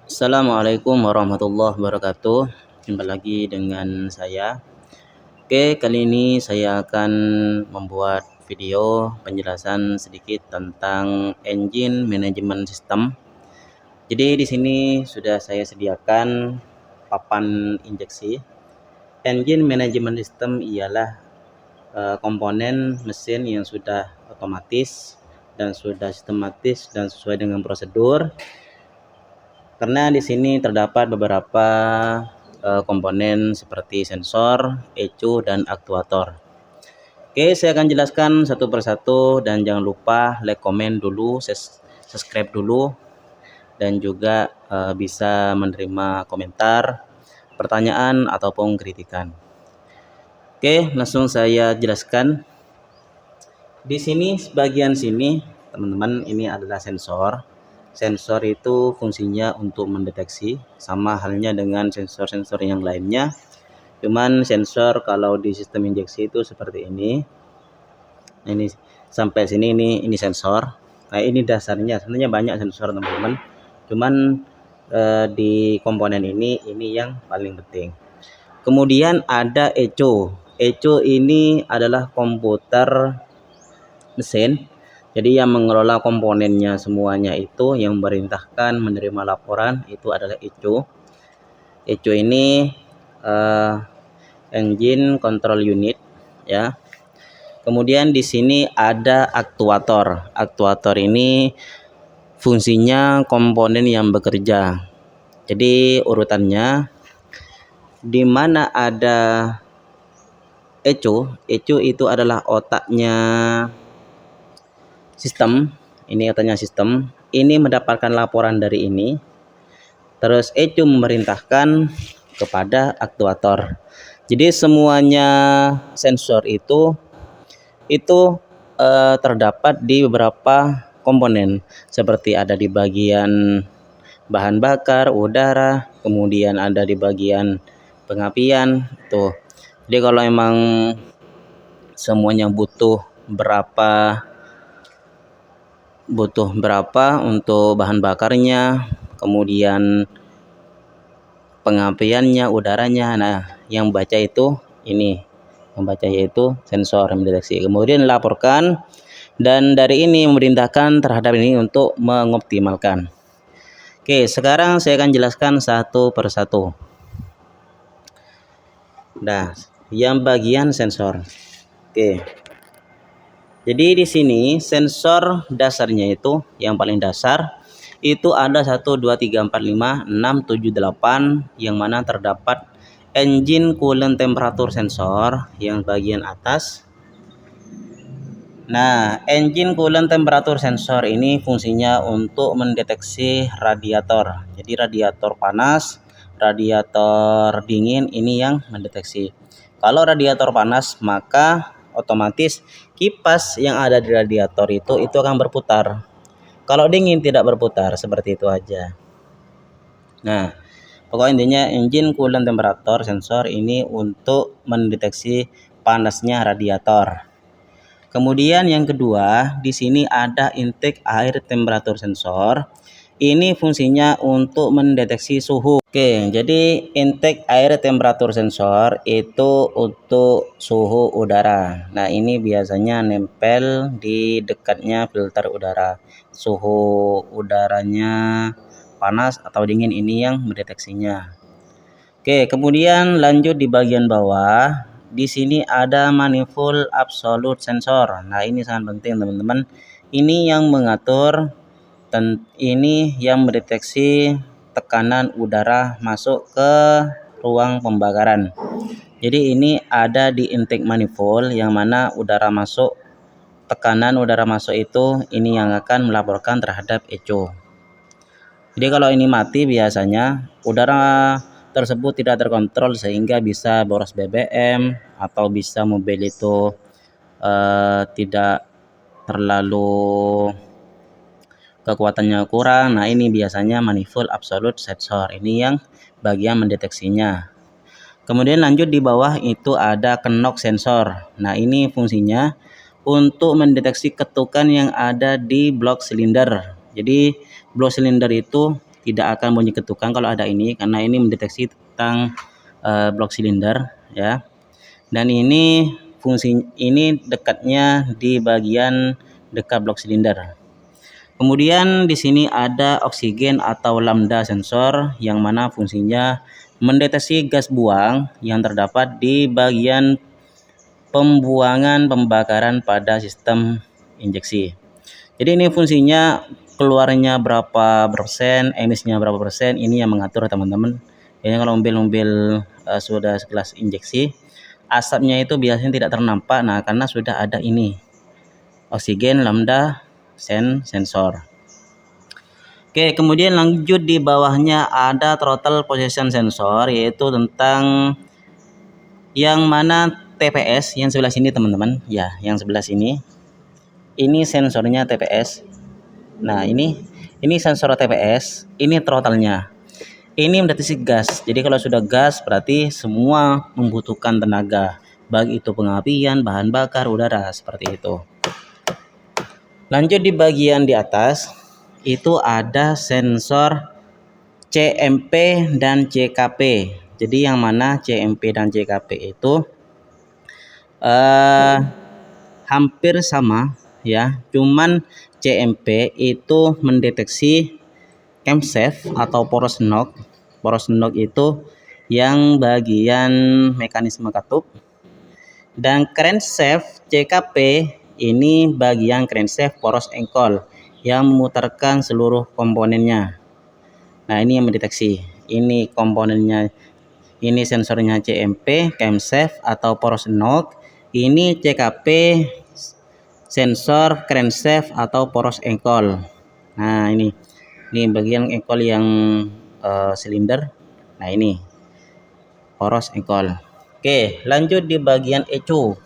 Assalamualaikum warahmatullahi wabarakatuh. Jumpa lagi dengan saya. Oke, kali ini saya akan membuat video penjelasan sedikit tentang engine management system. Jadi di sini sudah saya sediakan papan injeksi. Engine management system ialah komponen mesin yang sudah otomatis dan sudah sistematis dan sesuai dengan prosedur. Karena di sini terdapat beberapa komponen seperti sensor, ECU, dan aktuator. Oke, saya akan jelaskan satu persatu dan jangan lupa like, komen dulu, subscribe dulu, dan juga bisa menerima komentar, pertanyaan, ataupun kritikan. Oke, langsung saya jelaskan. Di sini bagian sini, teman-teman, ini adalah sensor. Sensor itu fungsinya untuk mendeteksi, sama halnya dengan sensor-sensor yang lainnya. Cuman sensor kalau di sistem injeksi itu seperti ini. Ini sampai sini ini sensor. Nah, ini dasarnya. Sebenarnya banyak sensor, teman-teman. Cuman di komponen ini yang paling penting. Kemudian ada ECU. ECU ini adalah komputer mesin. Jadi yang mengelola komponennya semuanya itu, yang memerintahkan menerima laporan itu adalah ECU. ECU ini engine control unit, ya. Kemudian di sini ada aktuator. Aktuator ini fungsinya komponen yang bekerja. Jadi urutannya, di mana ada ECU, ECU itu adalah otaknya sistem. Ini katanya sistem. Ini mendapatkan laporan dari ini. Terus ECU memerintahkan kepada aktuator. Jadi semuanya sensor itu terdapat di beberapa komponen. Seperti ada di bagian bahan bakar, udara, kemudian ada di bagian pengapian. Tuh. Jadi kalau emang semuanya butuh berapa untuk bahan bakarnya, kemudian pengapiannya, udaranya. Nah, yang baca itu ini, yang baca yaitu sensor yang mendeteksi. Kemudian laporkan, dan dari ini memerintahkan terhadap ini untuk mengoptimalkan. Oke, sekarang saya akan jelaskan satu persatu. Nah, yang bagian sensor. Oke. Jadi di sini sensor dasarnya itu, yang paling dasar itu ada 1, 2, 3, 4, 5, 6, 7, 8, yang mana terdapat engine coolant temperature sensor yang bagian atas. Nah, engine coolant temperature sensor ini fungsinya untuk mendeteksi radiator. Jadi radiator panas, radiator dingin, ini yang mendeteksi. Kalau radiator panas, maka otomatis kipas yang ada di radiator itu akan berputar. Kalau dingin tidak berputar, seperti itu aja. Nah, pokoknya intinya engine coolant temperature sensor ini untuk mendeteksi panasnya radiator. Kemudian yang kedua, di sini ada intake air temperature sensor. Ini fungsinya untuk mendeteksi suhu. Oke, jadi intake air temperature sensor itu untuk suhu udara. Nah, ini biasanya nempel di dekatnya filter udara. Suhu udaranya panas atau dingin, ini yang mendeteksinya. Oke, kemudian lanjut di bagian bawah. Di sini ada manifold absolute sensor. Nah, ini sangat penting, teman-teman. Ini yang mengatur, ini yang mendeteksi tekanan udara masuk ke ruang pembakaran. Jadi ini ada di intake manifold, yang mana udara masuk, tekanan udara masuk itu ini yang akan melaporkan terhadap ECU. Jadi kalau ini mati, biasanya udara tersebut tidak terkontrol sehingga bisa boros BBM atau bisa mobil itu tidak terlalu kekuatannya kurang. Nah, ini biasanya manifold absolute sensor, ini yang bagian mendeteksinya. Kemudian lanjut di bawah itu ada knock sensor. Nah, ini fungsinya untuk mendeteksi ketukan yang ada di blok silinder. Jadi blok silinder itu tidak akan bunyi ketukan kalau ada ini, karena ini mendeteksi tentang blok silinder ya. Dan ini fungsi ini dekatnya di bagian dekat blok silinder. Kemudian di sini ada oksigen atau lambda sensor yang mana fungsinya mendeteksi gas buang yang terdapat di bagian pembuangan pembakaran pada sistem injeksi. Jadi ini fungsinya keluarnya berapa persen, emisinya berapa persen, ini yang mengatur teman-teman. Ini kalau mobil-mobil sudah sekelas injeksi, asapnya itu biasanya tidak ternampak. Nah, karena sudah ada ini oksigen lambda sensor. Oke, kemudian lanjut di bawahnya ada throttle position sensor, yaitu tentang yang mana TPS yang sebelah sini teman-teman ya, yang sebelah sini ini sensornya TPS. Nah, ini sensor TPS, ini throttle-nya. Ini mendeteksi gas. Jadi kalau sudah gas berarti semua membutuhkan tenaga, baik itu pengapian, bahan bakar, udara, seperti itu. Lanjut di bagian di atas itu ada sensor CMP dan CKP. Jadi yang mana CMP dan CKP itu hampir sama ya, cuman CMP itu mendeteksi camshaft atau poros knock. Poros knock itu yang bagian mekanisme katup, dan crankshaft CKP ini bagian crankshaft poros engkol yang memutarkan seluruh komponennya. Nah, ini yang mendeteksi. Ini komponennya, ini sensornya CMP, camshaft atau poros knock. Ini CKP, sensor crankshaft atau poros engkol. Nah, ini bagian engkol yang silinder. Nah, ini poros engkol. Oke, lanjut di bagian ECU.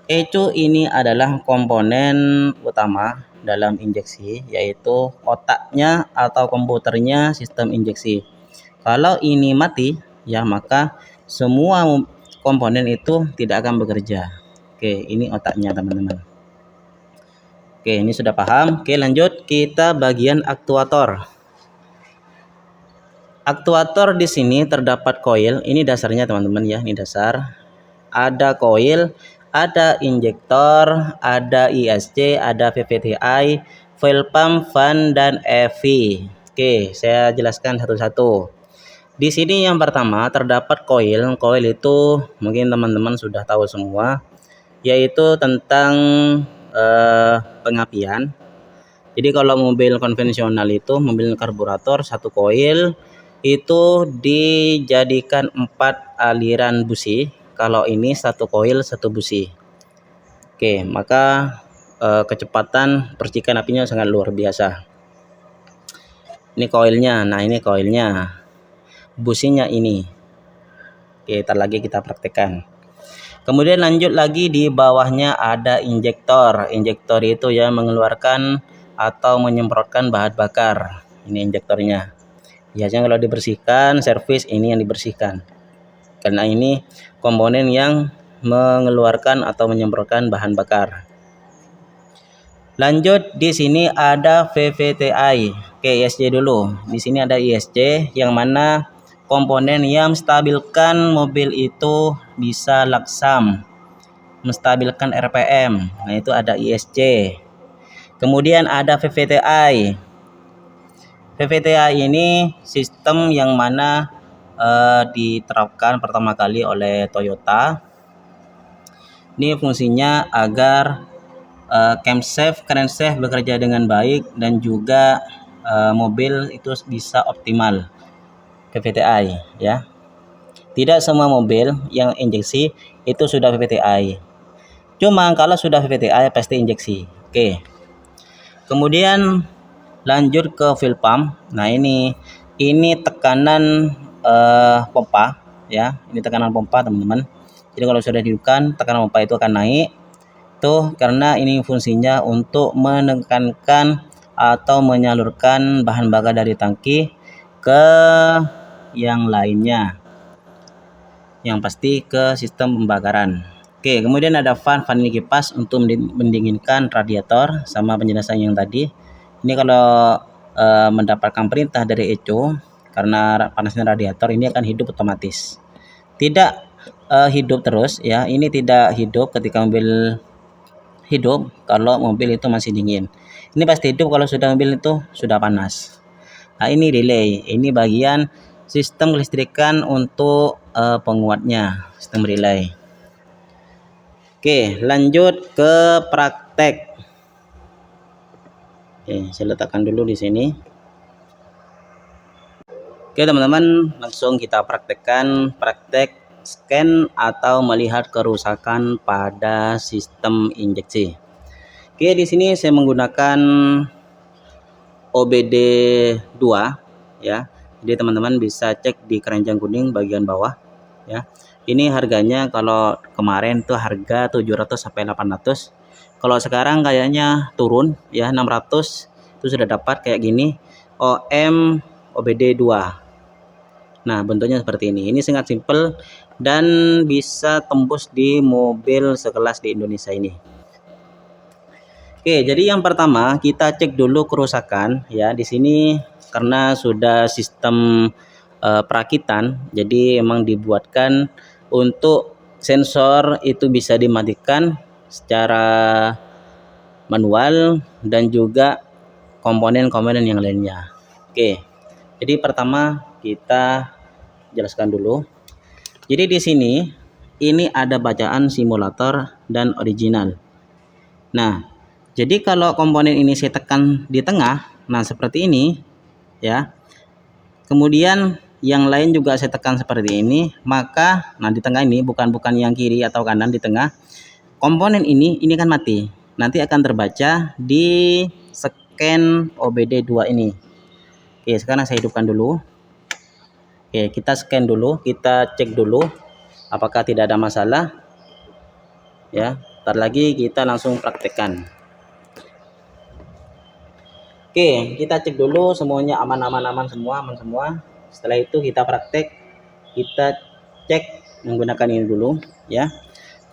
ECU ini adalah komponen utama dalam injeksi, yaitu otaknya atau komputernya sistem injeksi. Kalau ini mati ya, maka semua komponen itu tidak akan bekerja. Oke, ini otaknya teman-teman. Oke, ini sudah paham. Oke, lanjut kita bagian aktuator. Aktuator di sini terdapat koil. Ini dasarnya teman-teman ya, ini dasar. Ada koil, ada injektor, ada ISC, ada VVTi, fuel pump, fan, dan EV. Oke, saya jelaskan satu-satu. Di sini yang pertama terdapat koil. Koil itu mungkin teman-teman sudah tahu semua, yaitu tentang pengapian. Jadi kalau mobil konvensional itu, mobil karburator, satu koil itu dijadikan 4 aliran busi. Kalau ini satu koil satu busi. Oke, maka kecepatan percikan apinya sangat luar biasa. Ini koilnya. Nah, ini koilnya. Businya ini. Oke, ntar lagi kita praktekkan. Kemudian lanjut lagi, di bawahnya ada injektor. Injektor itu ya mengeluarkan atau menyemprotkan bahan bakar. Ini injektornya. Biasanya kalau dibersihkan, servis ini yang dibersihkan. Karena ini komponen yang mengeluarkan atau menyemprotkan bahan bakar. Lanjut di sini ada VVTi. Oke, ISC dulu. Di sini ada ISC yang mana komponen yang menstabilkan mobil itu bisa laksam, menstabilkan RPM. Nah, itu ada ISC. Kemudian ada VVTi. VVTi ini sistem yang mana diterapkan pertama kali oleh Toyota. Ini fungsinya agar camshaft, crankshaft bekerja dengan baik dan juga mobil itu bisa optimal. VVTi ya. Tidak semua mobil yang injeksi itu sudah VVTi. Cuma kalau sudah VVTi pasti injeksi. Oke. Kemudian lanjut ke fuel pump. Nah, ini tekanan pompa ya. Ini tekanan pompa teman-teman. Jadi kalau sudah dihidupkan, tekanan pompa itu akan naik. Tuh, karena ini fungsinya untuk menekankan atau menyalurkan bahan bakar dari tangki ke yang lainnya, yang pasti ke sistem pembakaran. Oke, kemudian ada fan ini kipas untuk mendinginkan radiator, sama penjelasan yang tadi. Ini kalau mendapatkan perintah dari eco, karena panasnya radiator ini akan hidup otomatis. Tidak hidup terus ya, ini tidak hidup ketika mobil hidup kalau mobil itu masih dingin. Ini pasti hidup kalau sudah mobil itu sudah panas. Nah, ini relay, ini bagian sistem kelistrikan untuk penguatnya, sistem relay. Oke, lanjut ke praktek. Oke, saya letakkan dulu di sini. Oke teman-teman, langsung kita praktekkan praktek scan atau melihat kerusakan pada sistem injeksi. Oke, di sini saya menggunakan OBD 2 ya. Jadi teman-teman bisa cek di keranjang kuning bagian bawah ya. Ini harganya kalau kemarin tuh harga 700 sampai 800. Kalau sekarang kayaknya turun ya, 600 itu sudah dapat kayak gini. OM OBD 2. Nah, bentuknya seperti ini. Ini sangat simple dan bisa tembus di mobil sekelas di Indonesia ini. Oke, jadi yang pertama kita cek dulu kerusakan ya. Di sini karena sudah sistem perakitan, jadi emang dibuatkan untuk sensor itu bisa dimatikan secara manual dan juga komponen-komponen yang lainnya. Oke. Jadi pertama kita jelaskan dulu. Jadi di sini ini ada bacaan simulator dan original. Nah, jadi kalau komponen ini saya tekan di tengah, nah seperti ini ya. Kemudian yang lain juga saya tekan seperti ini, maka nah di tengah ini bukan yang kiri atau kanan, di tengah. Komponen ini kan mati. Nanti akan terbaca di scan OBD 2 ini. Oke, sekarang saya hidupkan dulu. Oke, kita scan dulu, kita cek dulu apakah tidak ada masalah. Ya, ntar lagi kita langsung praktekkan. Oke, kita cek dulu semuanya aman semua, aman semua. Setelah itu kita praktek, kita cek menggunakan ini dulu ya.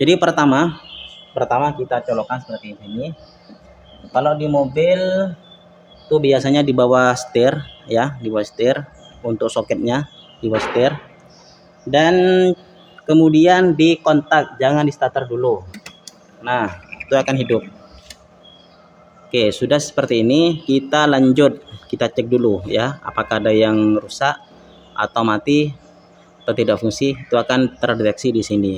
Jadi pertama kita colokkan seperti ini. Kalau di mobil itu biasanya di bawah setir ya, di bawah setir untuk soketnya, di bawah setir. Dan kemudian di kontak, jangan di starter dulu. Nah, itu akan hidup. Oke, sudah seperti ini, kita lanjut, kita cek dulu ya, apakah ada yang rusak atau mati atau tidak fungsi, itu akan terdeteksi di sini.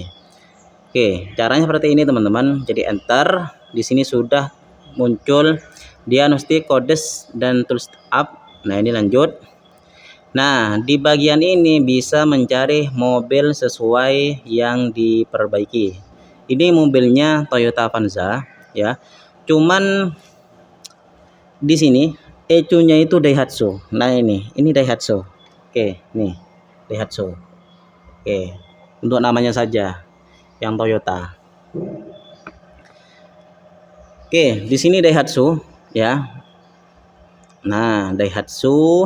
Oke, caranya seperti ini teman-teman. Jadi enter, di sini sudah muncul diagnostik codes dan tools up. Nah, ini lanjut. Nah, di bagian ini bisa mencari mobil sesuai yang diperbaiki. Ini mobilnya Toyota Avanza ya. Cuman di sini ecunya itu Daihatsu. Nah, ini Daihatsu. Oke, nih Daihatsu. Oke, untuk namanya saja yang Toyota. Oke, di sini Daihatsu ya. Nah, Daihatsu.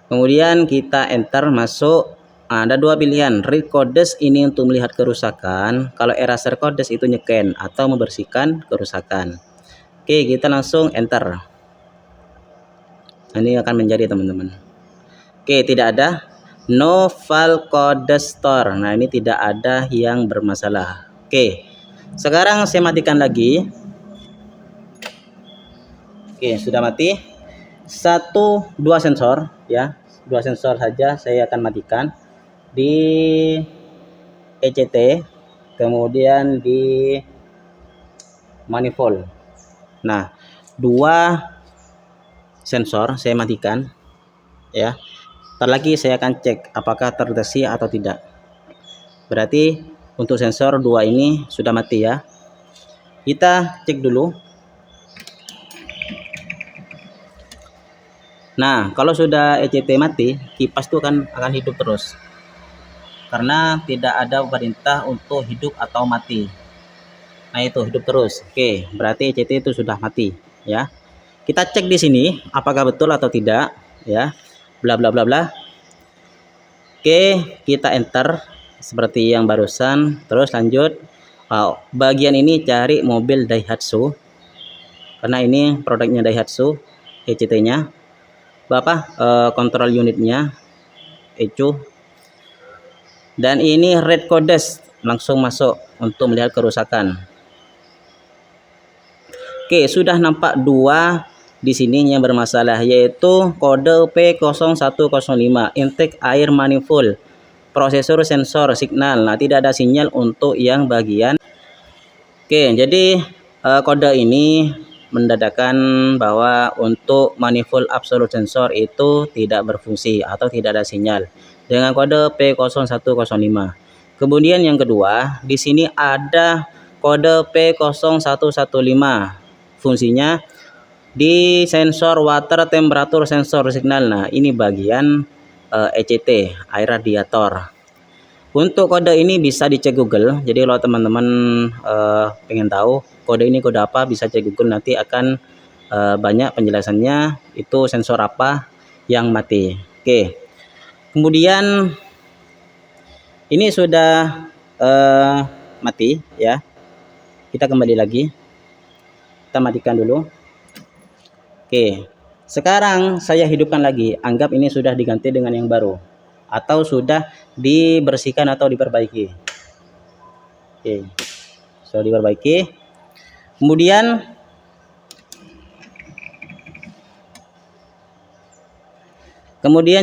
Kemudian kita enter masuk. Ada dua pilihan. Read codes ini untuk melihat kerusakan. Kalau eraser codes itu nyeken atau membersihkan kerusakan. Oke, kita langsung enter. Ini akan menjadi teman-teman. Oke, tidak ada. No file code store. Nah, ini tidak ada yang bermasalah. Oke, sekarang saya matikan lagi. Oke, sudah mati. 1, 2 sensor ya. 2 sensor saja saya akan matikan di ECT, kemudian di manifold. Nah, 2 sensor saya matikan ya. Ntar lagi saya akan cek apakah terdeteksi atau tidak. Berarti untuk sensor 2 ini sudah mati ya. Kita cek dulu. Nah, kalau sudah ECT mati, kipas itu akan hidup terus. Karena tidak ada perintah untuk hidup atau mati. Nah, itu hidup terus. Oke, berarti ECT itu sudah mati ya. Kita cek di sini apakah betul atau tidak ya. Bla bla bla bla. Oke, kita enter seperti yang barusan. Terus lanjut. Bagian ini cari mobil Daihatsu. karena ini produknya Daihatsu, ECT-nya, kontrol unitnya, ECU, dan ini red codes langsung masuk untuk melihat kerusakan. Oke, sudah nampak dua di sini yang bermasalah, yaitu kode P0105 intake air manifold prosesor sensor signal. Nah, tidak ada sinyal untuk yang bagian. Oke, jadi kode ini mendadakan bahwa untuk manifold absolute sensor itu tidak berfungsi atau tidak ada sinyal dengan kode P0105. Kemudian yang kedua, di sini ada kode P0115. Fungsinya di sensor water temperature sensor signal. Nah, ini bagian ECT, air radiator. Untuk kode ini bisa dicek Google. Jadi kalau teman-teman pengen tahu kode ini kode apa, bisa cek Google, nanti akan banyak penjelasannya itu sensor apa yang mati. Oke. Kemudian ini sudah mati ya. Kita kembali lagi. Kita matikan dulu. Oke, sekarang saya hidupkan lagi. Anggap ini sudah diganti dengan yang baru atau sudah dibersihkan atau diperbaiki. Oke, sudah diperbaiki. Kemudian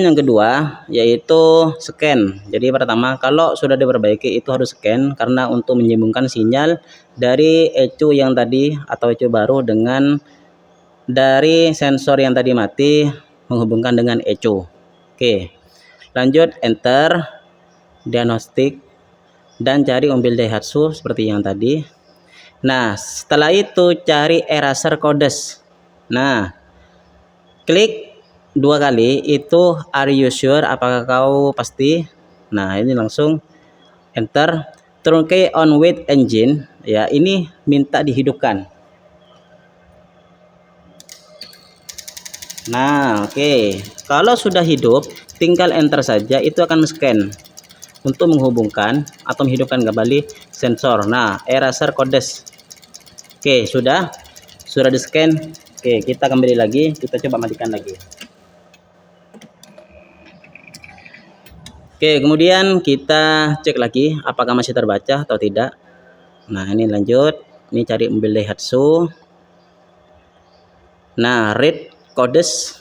yang kedua yaitu scan. Jadi pertama, kalau sudah diperbaiki itu harus scan, karena untuk menyambungkan sinyal dari ECU yang tadi atau ECU baru dengan dari sensor yang tadi mati menghubungkan dengan ECU. Oke, lanjut enter diagnostik dan cari mobil Daihatsu seperti yang tadi. Nah, setelah itu cari eraser codes. Nah, klik 2 kali itu are you sure, apakah kau pasti. Nah, ini langsung enter. Turn key on with engine ya, ini minta dihidupkan. Nah, oke. Kalau sudah hidup tinggal enter saja, itu akan scan untuk menghubungkan atau menghidupkan kembali sensor. Nah, eraser codes. Oke, sudah di scan. Oke, kita kembali lagi, kita coba matikan lagi. Oke, kemudian kita cek lagi apakah masih terbaca atau tidak. Nah, ini lanjut. Ini cari mobil Daihatsu. Nah, read codes.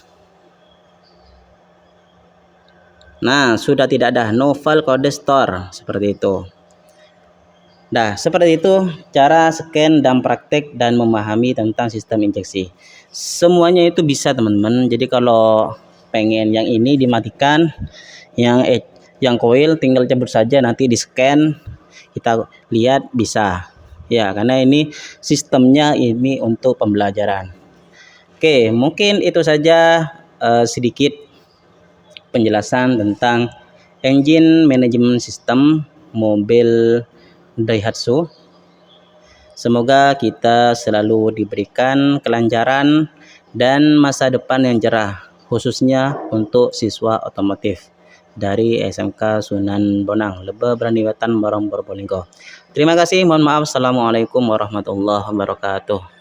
Nah, sudah tidak ada, no file code store, seperti itu. Nah, seperti itu cara scan dan praktek dan memahami tentang sistem injeksi. Semuanya itu bisa, teman-teman. Jadi kalau pengen yang ini dimatikan, yang coil tinggal cabut saja, nanti di scan kita lihat bisa ya, karena ini sistemnya ini untuk pembelajaran. Oke, mungkin itu saja sedikit penjelasan tentang engine management system mobil Daihatsu. Semoga kita selalu diberikan kelancaran dan masa depan yang cerah, khususnya untuk siswa otomotif dari SMK Sunan Bonang, Lebah Braniwetan, Barong, Probolinggo. Terima kasih, mohon maaf. Assalamualaikum warahmatullahi wabarakatuh.